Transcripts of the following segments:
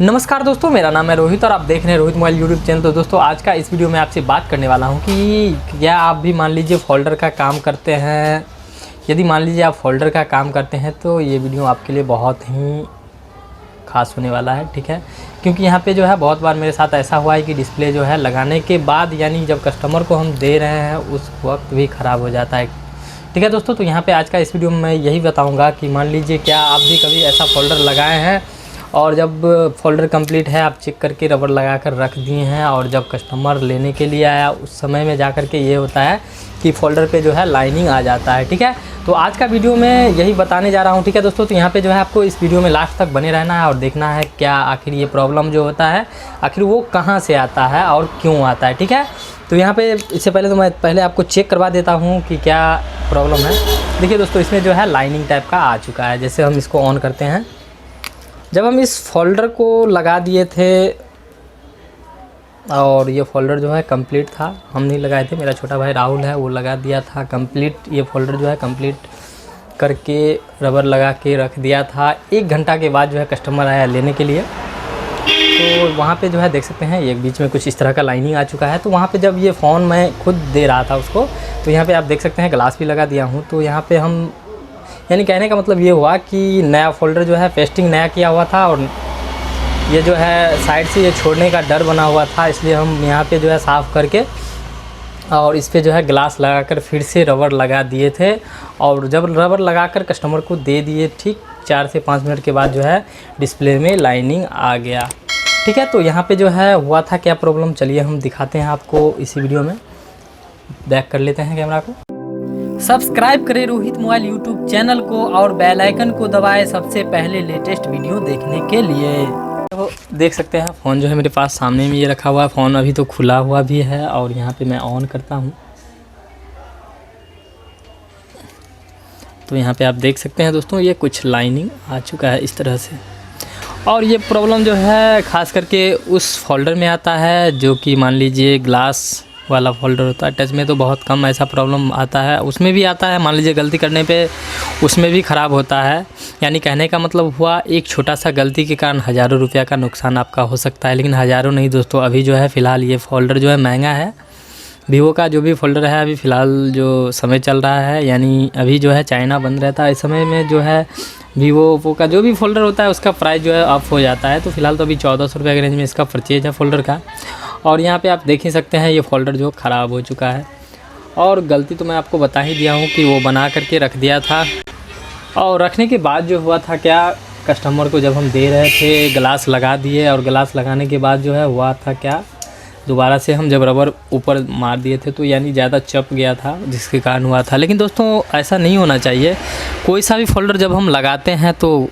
नमस्कार दोस्तों, मेरा नाम है रोहित और आप देख रहे हैं रोहित मोबाइल यूट्यूब चैनल। तो दोस्तों आज का इस वीडियो में आपसे बात करने वाला हूं कि क्या आप भी मान लीजिए फोल्डर का काम करते हैं। यदि मान लीजिए आप फोल्डर का काम करते हैं तो ये वीडियो आपके लिए बहुत ही खास होने वाला है, ठीक है। क्योंकि यहाँ पे जो है बहुत बार मेरे साथ ऐसा हुआ है कि डिस्प्ले जो है लगाने के बाद यानी जब कस्टमर को हम दे रहे हैं उस वक्त भी ख़राब हो जाता है, ठीक है दोस्तों। तो यहाँ पे आज का इस वीडियो में मैं यही बताऊँगा कि मान लीजिए क्या आप भी कभी ऐसा फोल्डर लगाए हैं और जब फोल्डर कंप्लीट है आप चेक करके रबर लगा कर रख दिए हैं और जब कस्टमर लेने के लिए आया उस समय में जा कर के ये होता है कि फ़ोल्डर पे जो है लाइनिंग आ जाता है, ठीक है। तो आज का वीडियो में यही बताने जा रहा हूँ, ठीक है दोस्तों। तो यहाँ पे जो है आपको इस वीडियो में लास्ट तक बने रहना है और देखना है क्या आखिर ये प्रॉब्लम जो होता है आखिर वो कहाँ से आता है और क्यों आता है, ठीक है। तो यहाँ पे इससे पहले तो मैं पहले आपको चेक करवा देता हूँ कि क्या प्रॉब्लम है। देखिए दोस्तों, इसमें जो है लाइनिंग टाइप का आ चुका है। जैसे हम इसको ऑन करते हैं, जब हम इस फोल्डर को लगा दिए थे और ये फ़ोल्डर जो है कंप्लीट था, हम नहीं लगाए थे, मेरा छोटा भाई राहुल है वो लगा दिया था कंप्लीट। ये फ़ोल्डर जो है कंप्लीट करके रबर लगा के रख दिया था। 1 घंटा के बाद जो है कस्टमर आया लेने के लिए, तो वहाँ पे जो है देख सकते हैं एक बीच में कुछ इस तरह का लाइनिंग आ चुका है। तो वहाँ पे जब ये फ़ोन मैं खुद दे रहा था उसको, तो यहाँ पे आप देख सकते हैं ग्लास भी लगा दिया हूँ। तो यहाँ पे हम यानी कहने का मतलब ये हुआ कि नया फ़ोल्डर जो है पेस्टिंग नया किया हुआ था और ये जो है साइड से ये छोड़ने का डर बना हुआ था, इसलिए हम यहाँ पे जो है साफ़ करके और इस पे जो है ग्लास लगाकर फिर से रबर लगा दिए थे। और जब रबर लगाकर कस्टमर को दे दिए, ठीक 4 से 5 मिनट के बाद जो है डिस्प्ले में लाइनिंग आ गया, ठीक है। तो यहाँ पे जो है हुआ था क्या प्रॉब्लम, चलिए हम दिखाते हैं आपको इसी वीडियो में। बैक कर लेते हैं कैमरा को। सब्सक्राइब करें रोहित मोबाइल यूट्यूब चैनल को और बेल आइकन को दबाएं सबसे पहले लेटेस्ट वीडियो देखने के लिए। तो देख सकते हैं फ़ोन जो है मेरे पास सामने में ये रखा हुआ है। फ़ोन अभी तो खुला हुआ भी है और यहाँ पे मैं ऑन करता हूँ तो यहाँ पे आप देख सकते हैं दोस्तों ये कुछ लाइनिंग आ चुका है इस तरह से। और ये प्रॉब्लम जो है ख़ास करके उस फोल्डर में आता है जो कि मान लीजिए ग्लास वाला फोल्डर होता है। टच में तो बहुत कम ऐसा प्रॉब्लम आता है, उसमें भी आता है मान लीजिए गलती करने पे उसमें भी ख़राब होता है। यानी कहने का मतलब हुआ एक छोटा सा गलती के कारण हज़ारों रुपया का नुकसान आपका हो सकता है। लेकिन हज़ारों नहीं दोस्तों, अभी जो है फ़िलहाल ये फ़ोल्डर जो है महंगा है। वीवो का जो भी फ़ोल्डर है अभी फ़िलहाल जो समय चल रहा है, यानी अभी जो है चाइना बंद रहता है इस समय में, जो है वीवो ओप्पो का जो भी फ़ोल्डर होता है उसका प्राइस जो है अप हो जाता है। तो फ़िलहाल तो अभी 1400 रुपये के रेंज में इसका परचेज है फ़ोल्डर का। और यहाँ पे आप देख ही सकते हैं ये फ़ोल्डर जो ख़राब हो चुका है। और गलती तो मैं आपको बता ही दिया हूँ कि वो बना करके रख दिया था और रखने के बाद जो हुआ था क्या, कस्टमर को जब हम दे रहे थे ग्लास लगा दिए और ग्लास लगाने के बाद जो है हुआ था क्या, दोबारा से हम जब रबर ऊपर मार दिए थे तो यानी ज़्यादा चप गया था जिसके कारण हुआ था। लेकिन दोस्तों ऐसा नहीं होना चाहिए। कोई सा भी फ़ोल्डर जब हम लगाते हैं तो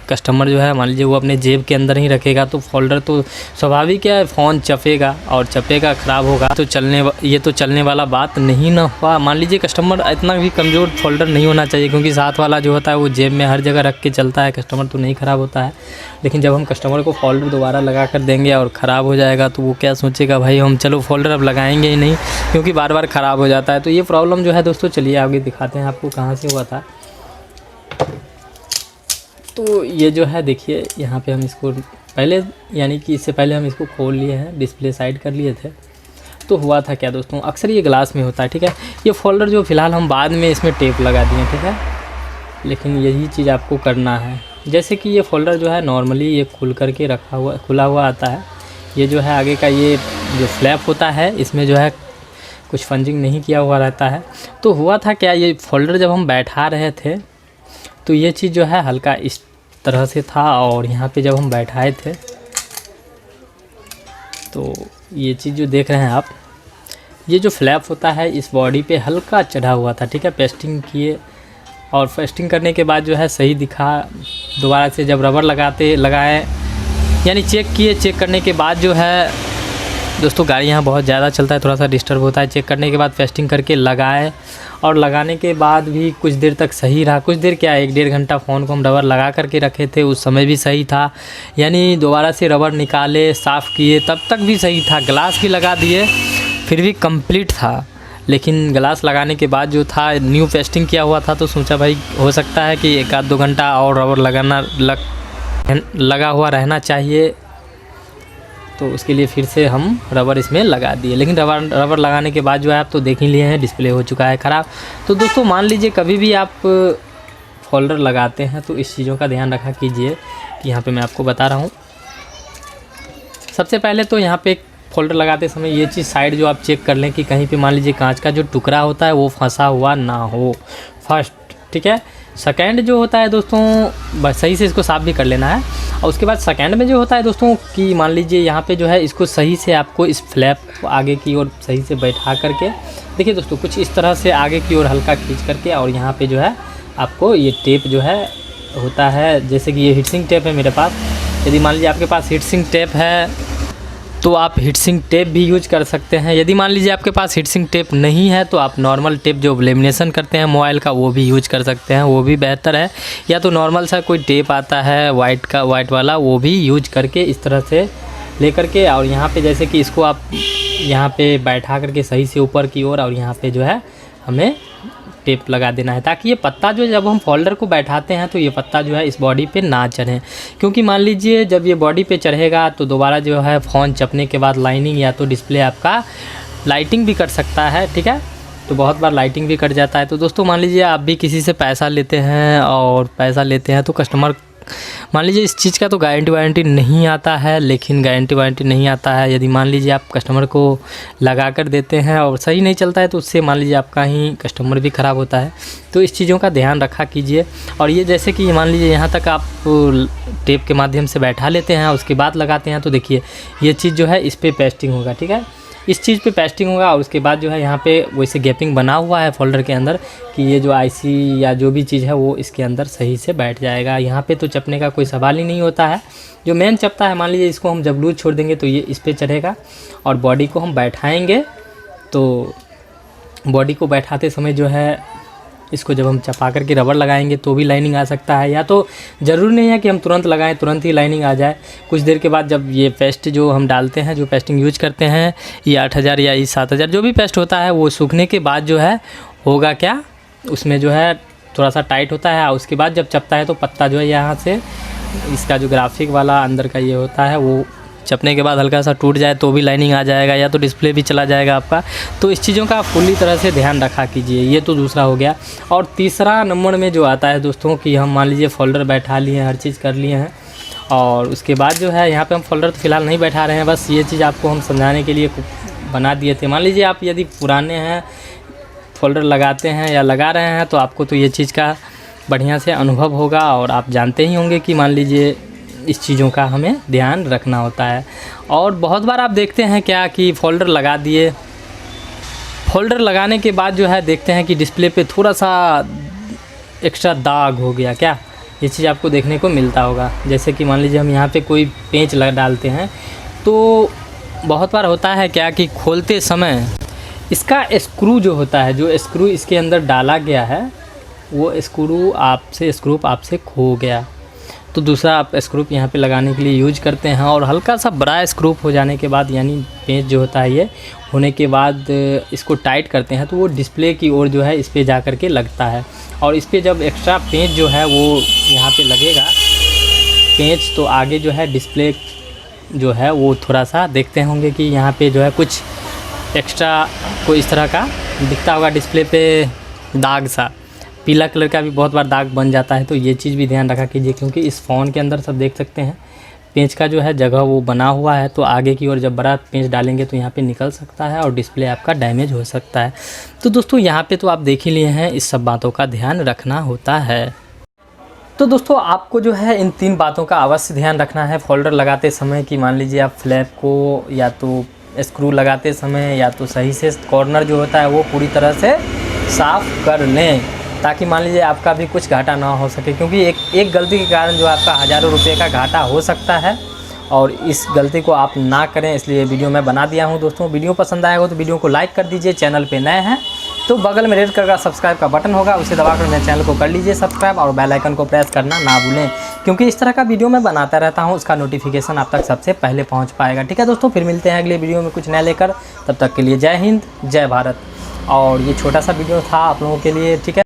कस्टमर जो है मान लीजिए वो अपने जेब के अंदर ही रखेगा तो फ़ोल्डर तो स्वाभाविक है फ़ोन चपेगा और चपेगा, ख़राब होगा। तो ये तो चलने वाला बात नहीं ना हुआ। मान लीजिए कस्टमर इतना भी कमज़ोर फ़ोल्डर नहीं होना चाहिए, क्योंकि साथ वाला जो होता है वो जेब में हर जगह रख के चलता है, कस्टमर तो नहीं ख़राब होता है। लेकिन जब हम कस्टमर को फ़ोल्डर दोबारा लगा कर देंगे और ख़राब हो जाएगा तो वो क्या सोचेगा, भाई हम चलो फ़ोल्डर अब लगाएंगे ही नहीं, क्योंकि बार बार ख़राब हो जाता है। तो ये प्रॉब्लम जो है दोस्तों, चलिए आगे दिखाते हैं आपको कहाँ से हुआ था। तो ये जो है देखिए यहाँ पे हम इसको पहले यानी कि इससे पहले हम इसको खोल लिए हैं, डिस्प्ले साइड कर लिए थे। तो हुआ था क्या दोस्तों, अक्सर ये ग्लास में होता है, ठीक है। ये फ़ोल्डर जो फ़िलहाल हम बाद में इसमें टेप लगा दिए, ठीक है। लेकिन यही चीज़ आपको करना है। जैसे कि ये फ़ोल्डर जो है नॉर्मली ये खुल करके रखा हुआ खुला हुआ आता है। ये जो है आगे का ये जो फ्लैप होता है इसमें जो है कुछ फंजिंग नहीं किया हुआ रहता है। तो हुआ था क्या, ये फ़ोल्डर जब हम बैठा रहे थे तो ये चीज़ जो है हल्का इस तरह से था और यहाँ पे जब हम बैठाए थे तो ये चीज़ जो देख रहे हैं आप, ये जो फ्लैप होता है इस बॉडी पे हल्का चढ़ा हुआ था, ठीक है। पेस्टिंग किए और पेस्टिंग करने के बाद जो है सही दिखा। दोबारा से जब रबर लगाए यानी चेक किए, चेक करने के बाद जो है दोस्तों गाड़ी यहाँ बहुत ज़्यादा चलता है, थोड़ा सा डिस्टर्ब होता है। चेक करने के बाद पेस्टिंग करके लगाए और लगाने के बाद भी कुछ देर तक सही रहा। कुछ देर क्या, 1-1.5 घंटा फ़ोन को हम रबर लगा करके रखे थे, उस समय भी सही था। यानी दोबारा से रबर निकाले, साफ़ किए, तब तक भी सही था। ग्लास भी लगा दिए फिर भी कंप्लीट था। लेकिन ग्लास लगाने के बाद जो था न्यू पेस्टिंग किया हुआ था, तो सोचा भाई हो सकता है कि 1-2 घंटा और रबर लगाना लगा हुआ रहना चाहिए। तो उसके लिए फिर से हम रबर इसमें लगा दिए, लेकिन रबर लगाने के बाद जो है आप तो देख ही लिए हैं डिस्प्ले हो चुका है ख़राब। तो दोस्तों मान लीजिए कभी भी आप फोल्डर लगाते हैं तो इस चीज़ों का ध्यान रखा कीजिए कि यहाँ पे मैं आपको बता रहा हूँ। सबसे पहले तो यहाँ पे फोल्डर लगाते समय ये चीज़ साइड जो आप चेक कर लें कि कहीं पे मान लीजिए कांच का जो टुकड़ा होता है वो फंसा हुआ ना हो, फर्स्ट, ठीक है। सेकंड जो होता है दोस्तों, बस सही से इसको साफ़ भी कर लेना है। और उसके बाद सेकंड में जो होता है दोस्तों कि मान लीजिए यहाँ पे जो है इसको सही से आपको इस फ्लैप आगे की ओर सही से बैठा करके, देखिए दोस्तों कुछ इस तरह से आगे की ओर हल्का खींच करके, और यहाँ पे जो है आपको ये टेप जो है होता है, जैसे कि ये हीटसिंग टेप है मेरे पास। यदि मान लीजिए आपके पास हीटसिंग टेप है तो आप हीटसिंग टेप भी यूज कर सकते हैं। यदि मान लीजिए आपके पास हीटसिंग टेप नहीं है तो आप नॉर्मल टेप जो लेमिनेशन करते हैं मोबाइल का वो भी यूज कर सकते हैं, वो भी बेहतर है। या तो नॉर्मल सा कोई टेप आता है वाइट वाला, वो भी यूज करके इस तरह से ले करके, और यहाँ पे जैसे कि इसको आप यहाँ पे बैठा करके सही से ऊपर की ओर, और यहाँ पे जो है हमें टेप लगा देना है, ताकि ये पत्ता जो जब हम फोल्डर को बैठाते हैं तो ये पत्ता जो है इस बॉडी पे ना चढ़े। क्योंकि मान लीजिए जब ये बॉडी पे चढ़ेगा तो दोबारा जो है फ़ोन चपने के बाद लाइनिंग या तो डिस्प्ले आपका लाइटिंग भी कर सकता है, ठीक है। तो बहुत बार लाइटिंग भी कट जाता है। तो दोस्तों मान लीजिए आप भी किसी से पैसा लेते हैं, और पैसा लेते हैं तो कस्टमर मान लीजिए इस चीज़ का तो गारंटी वारंटी नहीं आता है, लेकिन गारंटी वारंटी नहीं आता है यदि मान लीजिए आप कस्टमर को लगा कर देते हैं और सही नहीं चलता है तो उससे मान लीजिए आपका ही कस्टमर भी ख़राब होता है। तो इस चीज़ों का ध्यान रखा कीजिए। और ये जैसे कि मान लीजिए यहाँ तक आप टेप के माध्यम से बैठा लेते हैं, उसके बाद लगाते हैं, तो देखिए ये चीज़ जो है इस पर पेस्टिंग होगा, ठीक है, इस चीज़ पे पेस्टिंग होगा। और उसके बाद जो है यहाँ पे वैसे गैपिंग बना हुआ है फोल्डर के अंदर कि ये जो आईसी या जो भी चीज़ है वो इसके अंदर सही से बैठ जाएगा। यहाँ पे तो चपने का कोई सवाल ही नहीं होता है। जो मेन चपता है मान लीजिए इसको हम जब लूज छोड़ देंगे तो ये इस पर चढ़ेगा, और बॉडी को हम बैठाएँगे तो बॉडी को बैठाते समय जो है इसको जब हम चपा करके रबर लगाएंगे तो भी लाइनिंग आ सकता है। या तो ज़रूरी नहीं है कि हम तुरंत लगाएं तुरंत ही लाइनिंग आ जाए। कुछ देर के बाद जब ये पेस्ट जो हम डालते हैं, जो पेस्टिंग यूज करते हैं, ये 8000 या ये 7000 जो भी पेस्ट होता है, वो सूखने के बाद जो है होगा क्या, उसमें जो है थोड़ा सा टाइट होता है। उसके बाद जब चपता है तो पत्ता जो है यहाँ से इसका जो ग्राफिक वाला अंदर का ये होता है वो चपने के बाद हल्का सा टूट जाए तो भी लाइनिंग आ जाएगा, या तो डिस्प्ले भी चला जाएगा आपका। तो इस चीज़ों का पूरी तरह से ध्यान रखा कीजिए। ये तो दूसरा हो गया। और तीसरा नंबर में जो आता है दोस्तों कि हम मान लीजिए फोल्डर बैठा लिए हैं, हर चीज़ कर लिए हैं, और उसके बाद जो है यहाँ पे हम फोल्डर तो फ़िलहाल नहीं बैठा रहे हैं, बस ये चीज़ आपको हम समझाने के लिए बना दिए थे। मान लीजिए आप यदि पुराने हैं, फोल्डर लगाते हैं या लगा रहे हैं, तो आपको तो ये चीज़ का बढ़िया से अनुभव होगा, और आप जानते ही होंगे कि मान लीजिए इस चीज़ों का हमें ध्यान रखना होता है। और बहुत बार आप देखते हैं क्या कि फ़ोल्डर लगा दिए, फ़ोल्डर लगाने के बाद जो है देखते हैं कि डिस्प्ले पे थोड़ा सा एक्स्ट्रा दाग हो गया। क्या ये चीज़ आपको देखने को मिलता होगा। जैसे कि मान लीजिए हम यहाँ पे कोई पेंच डालते हैं तो बहुत बार होता है क्या कि खोलते समय इसका स्क्रू जो होता है, जो स्क्रू इसके अंदर डाला गया है, वो स्क्रू आपसे खो गया। तो दूसरा आप स्क्रूप यहाँ पे लगाने के लिए यूज करते हैं, और हल्का सा बड़ा स्क्रूप हो जाने के बाद, यानी पेंच जो होता है ये होने के बाद इसको टाइट करते हैं तो वो डिस्प्ले की ओर जो है इस पे जा कर के लगता है। और इस पे जब एक्स्ट्रा पेंच जो है वो यहाँ पे लगेगा पेंच, तो आगे जो है डिस्प्ले जो है वो थोड़ा सा देखते होंगे कि यहाँ पे जो है कुछ एक्स्ट्रा कोई इस तरह का दिखता होगा डिस्प्ले पे, दाग सा पीला कलर का भी बहुत बार दाग बन जाता है। तो ये चीज़ भी ध्यान रखा कीजिए, क्योंकि इस फ़ोन के अंदर सब देख सकते हैं पेंच का जो है जगह वो बना हुआ है, तो आगे की ओर जब बड़ा पेंच डालेंगे तो यहाँ पे निकल सकता है और डिस्प्ले आपका डैमेज हो सकता है। तो दोस्तों यहाँ पे तो आप देख ही लिए हैं, इस सब बातों का ध्यान रखना होता है। तो दोस्तों आपको जो है इन 3 बातों का अवश्य ध्यान रखना है फोल्डर लगाते समय कि मान लीजिए आप फ्लैप को या तो स्क्रू लगाते समय या तो सही से कॉर्नर जो होता है वो पूरी तरह से साफ़ कर लें, ताकि मान लीजिए आपका भी कुछ घाटा ना हो सके। क्योंकि एक गलती के कारण जो आपका हज़ारों रुपये का घाटा हो सकता है, और इस गलती को आप ना करें, इसलिए वीडियो मैं बना दिया हूं। दोस्तों वीडियो पसंद आएगा तो वीडियो को लाइक कर दीजिए। चैनल पे नए हैं तो बगल में रेड कलर का सब्सक्राइब का बटन होगा, उसे दबाकर मेरे चैनल को कर लीजिए सब्सक्राइब, और बेल आइकन को प्रेस करना ना भूलें, क्योंकि इस तरह का वीडियो मैं बनाता रहता हूँ, उसका नोटिफिकेशन आप तक सबसे पहले पहुँच पाएगा। ठीक है दोस्तों, फिर मिलते हैं अगले वीडियो में कुछ नया लेकर। तब तक के लिए जय हिंद, जय भारत। और ये छोटा सा वीडियो था आप लोगों के लिए, ठीक है।